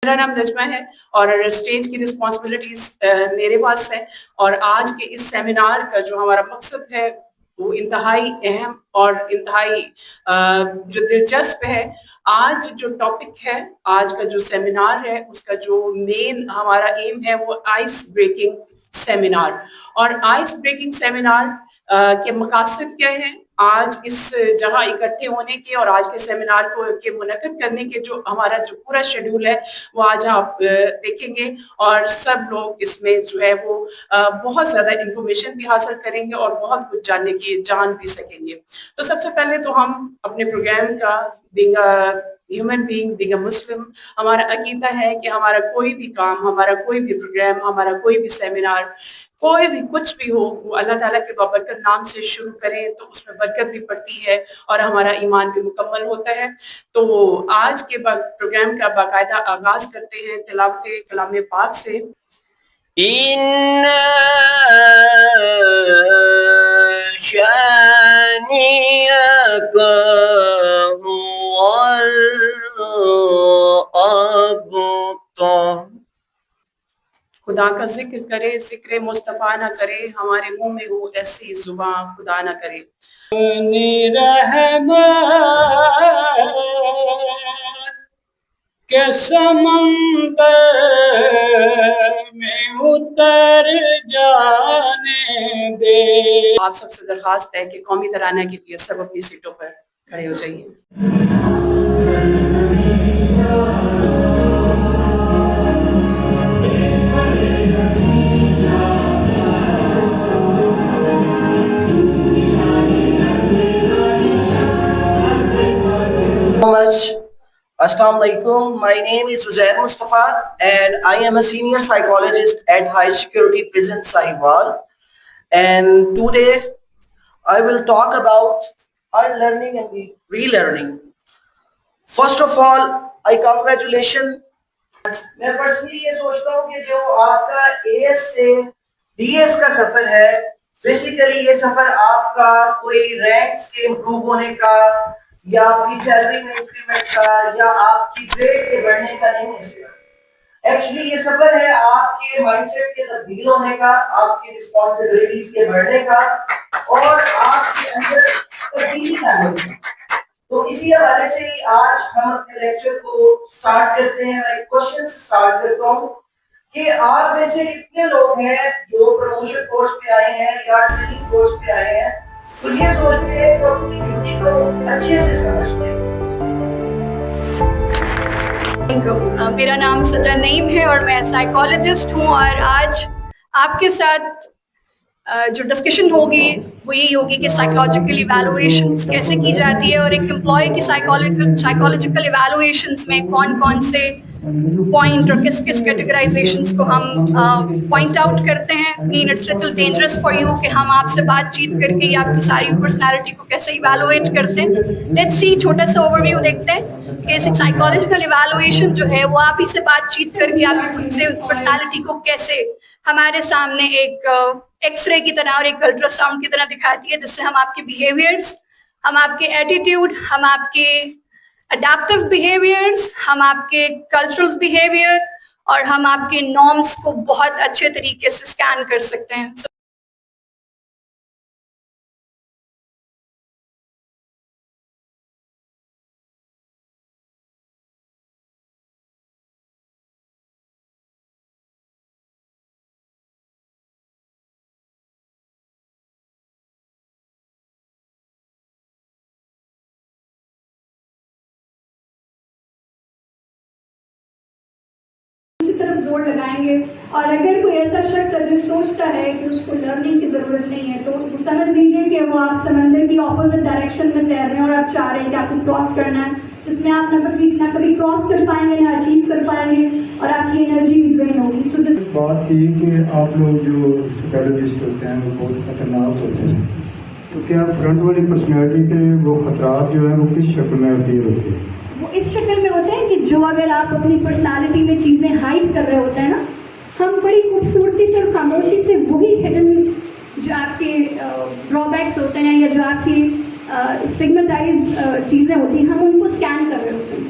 میرا نام نجمہ ہے اور اسٹیج کی رسپانسبلٹیز میرے پاس ہے، اور آج کے اس سیمینار کا جو ہمارا مقصد ہے وہ انتہائی اہم اور انتہائی جو دلچسپ ہے۔ آج جو ٹاپک ہے، آج کا جو سیمینار ہے، اس کا جو مین ہمارا ایم ہے وہ آئس بریکنگ سیمینار۔ اور آئس بریکنگ سیمینار کے مقاصد کیا ہیں؟ آج اس جگہ اکٹھے ہونے کے اور آج کے سیمینار کو کے منعقد کرنے کے جو ہمارا جو پورا شیڈول ہے وہ آج آپ دیکھیں گے، اور سب لوگ اس میں جو ہے وہ بہت زیادہ انفارمیشن بھی حاصل کریں گے اور بہت کچھ جان بھی سکیں گے۔ تو سب سے پہلے تو ہم اپنے پروگرام کا being human being, being a Muslim, ہمارا عقیدہ ہے کہ ہمارا کوئی بھی کام، ہمارا کوئی بھی پروگرام، ہمارا کوئی بھی سیمینار، کوئی بھی کچھ بھی ہو، وہ اللہ تعالیٰ کے بابرکت نام سے شروع کریں تو اس میں برکت بھی پڑتی ہے اور ہمارا ایمان بھی مکمل ہوتا ہے۔ تو آج کے پروگرام کا باقاعدہ آغاز کرتے ہیں تلاوت کلام پاک سے۔ خدا کا ذکر کرے، ذکر مصطفیٰ نہ کرے، ہمارے منہ میں ہو ایسی زبان خدا نہ کرے۔ رحمت کے سمندر میں اتر جانے دے۔ آپ سب سے درخواست ہے کہ قومی ترانہ کے لیے سب اپنی سیٹوں پر کھڑے ہو جائیے۔ Assalamu alaikum. My name is Uzair Mustafa and I am a senior psychologist at High Security Prison Sahiwal. And today I will talk about unlearning and relearning. First of all, I congratulation. میں personally یہ سوچتا ہوں کہ جو آپ کا AS سے DS کا سفر ہے، بیسیکلی یہ سفر آپ کا کوئی رینکس کے امپروو ہونے کا یا آپ کی سیلری میں انکریمنٹ کا یا آپ کی گریڈ کے بڑھنے کا نہیں ہے۔ ایکچولی یہ سفر ہے آپ کے مائنڈ سیٹ کے تبدیل ہونے کا، آپ کی رسپانسبلٹیز کے بڑھنے کا اور آپ کے اندر تبدیلی لانے کا۔ تو اسی حوالے سے ہی آج ہم اپنے لیکچر کو سٹارٹ کرتے ہیں۔ میں کوشچن سے سٹارٹ کرتا ہوں کہ آپ میں سے کتنے لوگ ہیں جو پروموشن کورس پہ آئے ہیں یا ٹریننگ کورس پہ آئے ہیں تو یہ سوچتے ہیں کہ اپنی ڈیوٹی کو اچھے سے سمجھتے ہیں۔ میرا نام سدرا نعیم ہے اور میں سائیکالوجسٹ ہوں، اور آج آپ کے ساتھ جو ڈسکشن ہوگی وہ یہی ہوگی کہ سائیکولوجیکل ایویلویشنز کیسے کی جاتی ہے، اور ایک امپلائی کی سائیکولوجیکل ایویلویشنز میں کون کون سے پوائنٹ اور کس کس کیٹیگرائزیشنز کو ہم پوائنٹ آؤٹ کرتے ہیں۔ مین it's little dangerous for you کہ ہم آپ سے بات چیت کر کے یا آپ کی ساری پرسنالٹی کو کیسے ایویلویٹ کرتے ہیں۔ لیٹس سی، چھوٹا سا اوور ویو دیکھتے ہیں کہ سائیکولوجیکل ایویلویشن جو ہے وہ آپ ہی سے بات چیت کر کے آپ کی خود سے پرسنالٹی کو کیسے ہمارے سامنے ایک ایکس رے کی طرح اور ایک الٹرا ساؤنڈ کی طرح دکھاتی ہے، جس سے ہم آپ کے بیہیویئرس، ہم آپ کے ایٹیٹیوڈ، ہم آپ کے اڈیپٹیو بیہیویئرس، ہم آپ کے کلچرل بیہیویئر اور ہم آپ کے نارمس کو بہت اچھے طریقے سے اسکین کر سکتے ہیں۔ طرف زور لگائیں گے، اور اگر کوئی ایسا شخص ابھی سوچتا ہے کہ اس کو لرننگ کی ضرورت نہیں ہے تو سمجھ لیجیے کہ وہ آپ سمندر کی اپوزٹ ڈائریکشن میں تیر رہے ہیں اور آپ چاہ رہے ہیں کہ آپ کو کراس کرنا ہے، جس میں آپ نہ کبھی کراس کر پائیں گے، نہ اچیو کر پائیں گے، اور آپ کی انرجی بھی ڈرین ہوگی۔ سو دس بات کی کہ آپ لوگ جو سائیکالوجسٹ ہوتے ہیں وہ بہت خطرناک ہوتے ہیں، تو کیا فرنٹ والی پرسنالٹی کے وہ خطرات جو ہیں وہ کس شکل میں اپیئر ہوتے ہیں؟ وہ اس شکل میں ہوتے ہیں کہ جو اگر آپ اپنی پرسنالٹی میں چیزیں ہائڈ کر رہے ہوتے ہیں نا، ہم بڑی خوبصورتی سے اور خاموشی سے وہی ہڈن جو آپ کے ڈرا بیکس ہوتے ہیں یا جو آپ کی اسٹگمیٹائز چیزیں ہوتی ہیں، ہم ان کو اسکین کر رہے ہوتے ہیں۔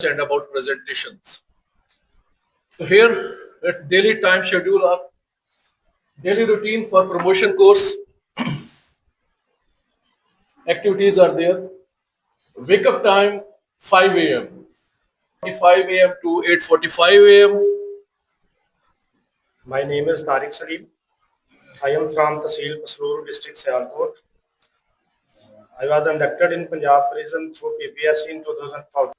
and about presentations. So here at daily time schedule, our daily routine for promotion course activities are there. Wake up time 5 a.m. 5 a.m. to 8:45 a.m. My name is Tariq Salim. I am from Tehsil Pasrur district Sialkot. I was inducted in Punjab prison through PPSC in 2014.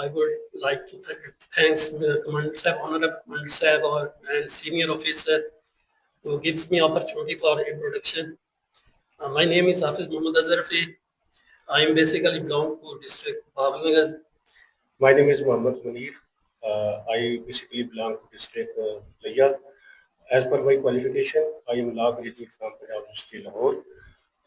I would like to thanks Commander Sahib, Honorable Commander Sahib and senior officer who gives me opportunity for introduction. My name is Hafiz Muhammad Azharfi. I am basically belong to district Bhavnagar. My name is Muhammad Munir. I basically belong to district Layya. As per my qualification, I am law graduate from Punjab University Lahore.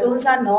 2009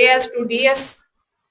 AS to DS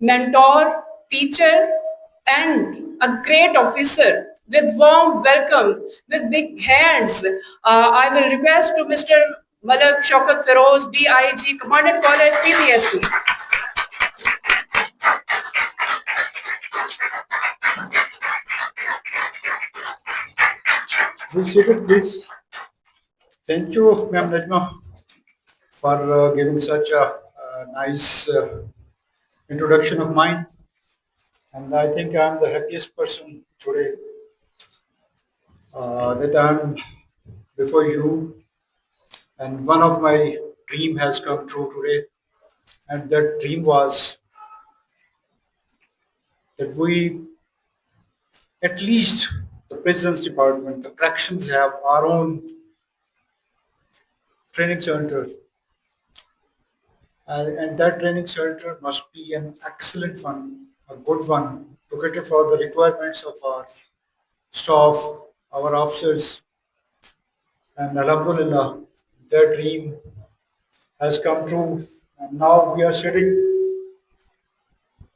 mentor, teacher and a great officer with warm welcome, with big hands. I will request to Mr. Malak Shaukat Feroz, DIG, Commandant College, PPSC. Please. Thank you, Ma'am Najma, for giving such a nice introduction of mine. And I think I'm the happiest person today that I'm before you. And one of my dream has come true today. And that dream was that we, at least the prisons department, the corrections have our own training center. And that training center must be an excellent one, a good one, to cater for the requirements of our staff, our officers. And Alhamdulillah, their dream has come true. And now we are sitting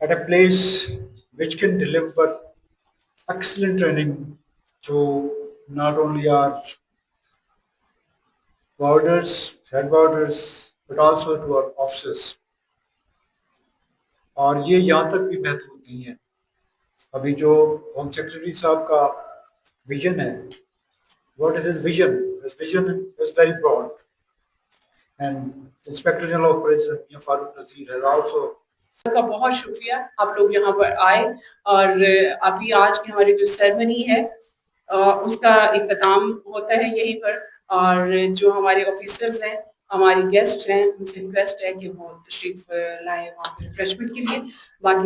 at a place which can deliver excellent training to not only our warders, head warders, but also to our officers. اور یہ یہاں تک بھی محدود نہیں ہے. ابھی جو ہوم سیکرٹری صاحب کا ویژن ہے, what is his vision? His vision is very broad. And Inspector General of Prison, Farooq Nazir, has also کا بہت شکریہ آپ لوگ یہاں پر آئے, اور ابھی آج کی ہماری جو سیرمنی ہے اس کا اختتام ہوتا ہے یہیں پر, اور جو ہمارے آفیسرز ہیں, ہماری گیسٹ ہیں, ان سے ریکویسٹ ہے کہ وہ تشریف لائیں وہاں پہ ریفریشمنٹ کے لیے. باقی